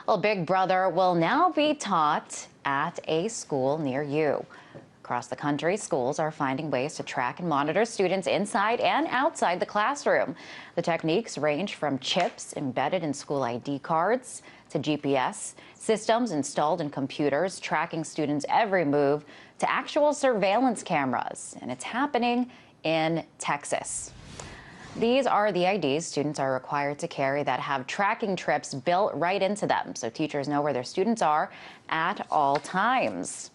Well, Big Brother will now be taught at a school near you. Across the country, schools are finding ways to track and monitor students inside and outside the classroom. The techniques range from chips embedded in school ID cards to GPS systems installed in computers tracking students' every move to actual surveillance cameras. And it's happening in Texas. These are the IDs students are required to carry that have tracking trips built right into them, so teachers know where their students are at all times.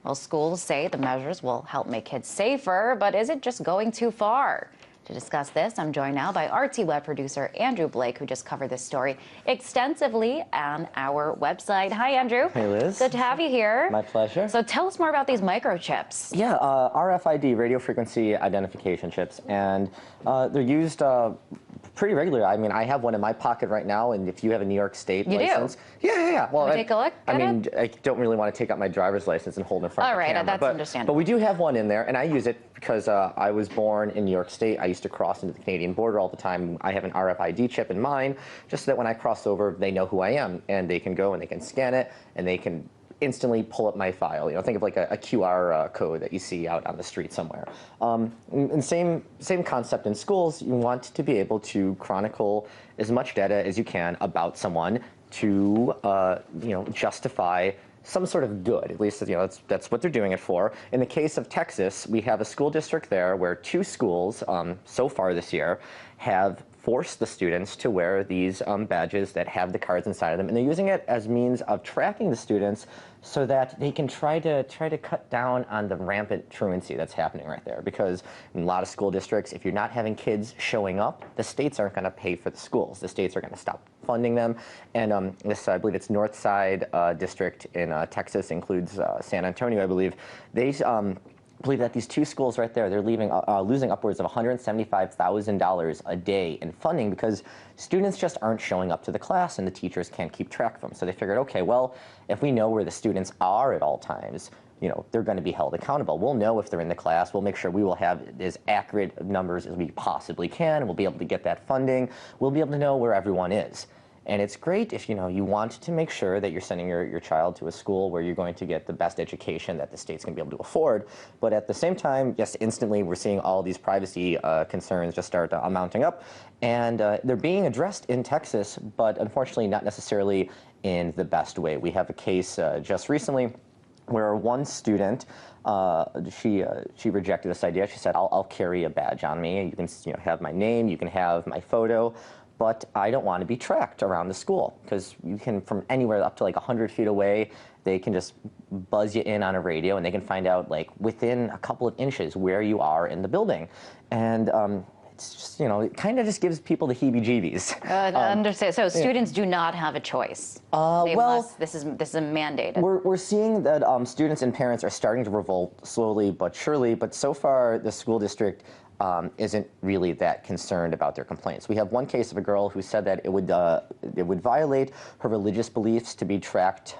Well, schools say the measures will help make kids safer, but is it just going too far? To discuss this, I'm joined now by RT Web producer Andrew Blake, who just covered this story extensively on our website. Hi, Andrew. Hey, Liz. Good to have you here. My pleasure. So tell us more about these microchips. Yeah, RFID, radio frequency identification chips, and they're used pretty regularly. I mean, I have one in my pocket right now, and if you have a New York State license. Yeah. Well, take a look. I mean, I don't really want to take out my driver's license and hold it in front of the camera. All right, that's understandable. But we do have one in there, and I use it because I was born in New York State. I used to cross into the Canadian border all the time. I have an RFID chip in mine, just so that when I cross over, they know who I am, and they can go and they can scan it, and they can instantly pull up my file. You know, think of like a QR code that you see out on the street somewhere. And same concept in schools. You want to be able to chronicle as much data as you can about someone to justify some sort of good. At least that's what they're doing it for. In the case of Texas, we have a school district there where 2 schools so far this year have forced the students to wear these badges that have the cards inside of them, and they're using it as means of tracking the students so that they can try to cut down on the rampant truancy that's happening right there. Because in a lot of school districts, if you're not having kids showing up, the states aren't going to pay for the schools. The states are going to stop funding them. And this, I believe it's North Side District in Texas, includes San Antonio, I believe. They believe that these 2 schools right there, they're losing upwards of $175,000 a day in funding because students just aren't showing up to the class and the teachers can't keep track of them. So they figured, okay, well, if we know where the students are at all times, they're going to be held accountable. We'll know if they're in the class. We'll make sure we will have as accurate numbers as we possibly can, and we'll be able to get that funding. We'll be able to know where everyone is. And it's great if you want to make sure that you're sending your child to a school where you're going to get the best education that the state's going to be able to afford. But at the same time, yes, instantly we're seeing all these privacy concerns just start mounting up. And they're being addressed in Texas, but unfortunately not necessarily in the best way. We have a case just recently where one student, she rejected this idea. She said, I'll carry a badge on me. You can have my name, you can have my photo, but I don't want to be tracked around the school because you can, from anywhere up to like 100 feet away, they can just buzz you in on a radio and they can find out like within a couple of inches where you are in the building. And it's just, it kind of just gives people the heebie-jeebies. Understand. So students do not have a choice. This is mandated. We're seeing that students and parents are starting to revolt slowly but surely, but so far the school district isn't really that concerned about their complaints. We have one case of a girl who said that it would violate her religious beliefs to be tracked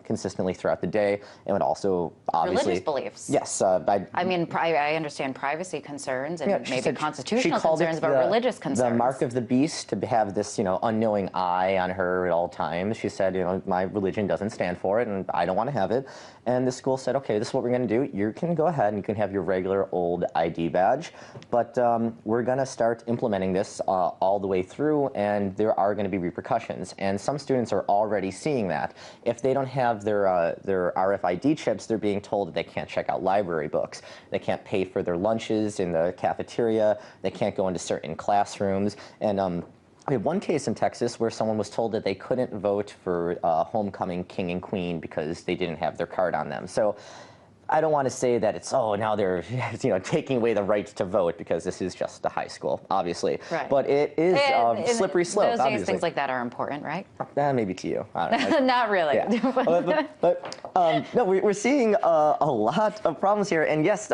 consistently throughout the day. It would also obviously religious beliefs. Yes, I mean, I understand privacy concerns and maybe constitutional concerns, but religious concerns. The mark of the beast, to have this unknowing eye on her at all times. She said, my religion doesn't stand for it, and I don't want to have it. And the school said, okay, this is what we're going to do. You can go ahead and you can have your regular old ID badge. But we're going to start implementing this all the way through, and there are going to be repercussions. And some students are already seeing that. If they don't have their RFID chips, they're being told that they can't check out library books. They can't pay for their lunches in the cafeteria. They can't go into certain classrooms. And we have one case in Texas where someone was told that they couldn't vote for homecoming king and queen because they didn't have their card on them. So I don't want to say that it's, now they're taking away the right to vote, because this is just a high school, obviously. Right. But it is slippery slope, those obviously. days, things like that are important, right? Maybe to you. I don't know. Not really. Yeah. No, we're seeing a lot of problems here. And yes,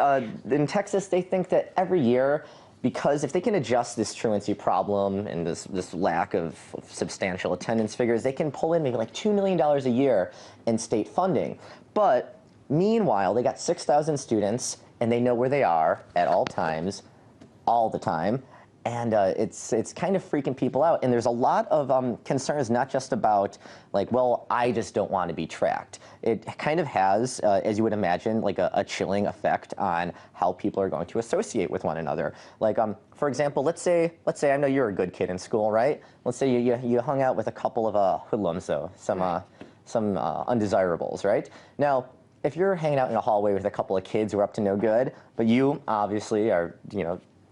in Texas, they think that every year, because if they can adjust this truancy problem and this lack of substantial attendance figures, they can pull in maybe like $2 million a year in state funding. But meanwhile, they got 6,000 students, and they know where they are at all times, all the time. And it's kind of freaking people out. And there's a lot of concerns, not just about like, well, I just don't want to be tracked. It kind of has, as you would imagine, like a chilling effect on how people are going to associate with one another. Like, for example, let's say I know you're a good kid in school, right? Let's say you hung out with a couple of hoodlums, though, some undesirables, right? Now, if you're hanging out in a hallway with a couple of kids who are up to no good, but you obviously are,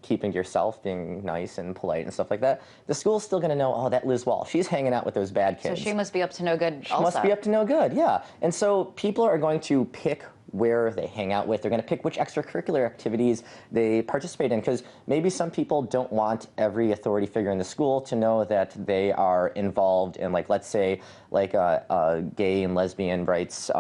keeping to yourself, being nice and polite and stuff like that, the school's still going to know, oh, that Liz Wall, she's hanging out with those bad kids. So she must be up to no good also. She must be up to no good, yeah. And so people are going to pick where they hang out with. They're going to pick which extracurricular activities they participate in, because maybe some people don't want every authority figure in the school to know that they are involved in, like, let's say, like a gay and lesbian rights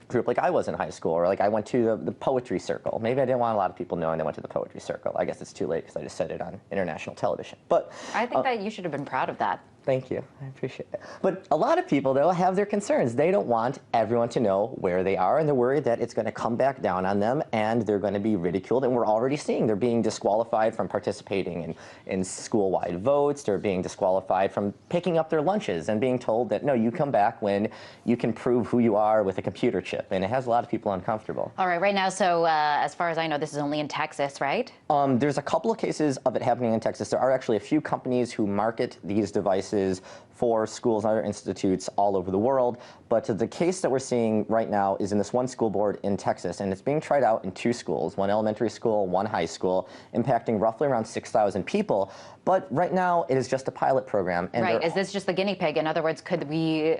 group like I was in high school, or like I went to the poetry circle. Maybe I didn't want a lot of people knowing I went to the poetry circle. I guess it's too late because I just said it on international television. But I think that you should have been proud of that. Thank you. I appreciate it. But a lot of people, though, have their concerns. They don't want everyone to know where they are, and they're worried that it's going to come back down on them, and they're going to be ridiculed. And we're already seeing they're being disqualified from participating in school-wide votes. They're being disqualified from picking up their lunches and being told that, no, you come back when you can prove who you are with a computer chip. And it has a lot of people uncomfortable. All right, right now, so as far as I know, this is only in Texas, right? There's a couple of cases of it happening in Texas. There are actually a few companies who market these devices for schools and other institutes all over the world. But the case that we're seeing right now is in this one school board in Texas, and it's being tried out in 2 schools, one elementary school, one high school, impacting roughly around 6,000 people. But right now, it is just a pilot program. And right. Is this just the guinea pig? In other words, could we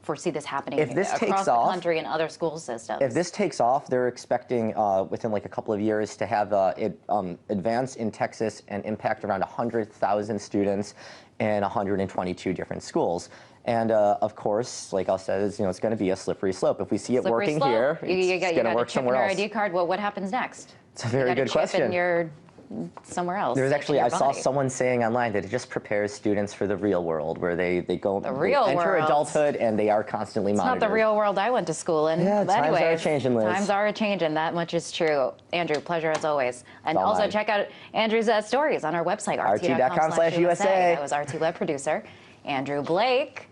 foresee this happening across the country and other school systems? If this takes off, they're expecting within like a couple of years to have it advance in Texas and impact around 100,000 students in 122 different schools. And of course, like I said, it's going to be a slippery slope. If we see it working here, it's going to work somewhere else. You got a chip in your ID card. Well, what happens next? It's a very good question. Somewhere else. There's actually, I saw someone saying online that it just prepares students for the real world, where they enter adulthood and they are constantly monitored. It's not the real world I went to school in. Yeah, but times are changing, Liz. Times are changing. That much is true. Andrew, pleasure as always. And also check out Andrew's stories on our website, rt.com/USA. RT.com/USA. That was RT Web producer Andrew Blake.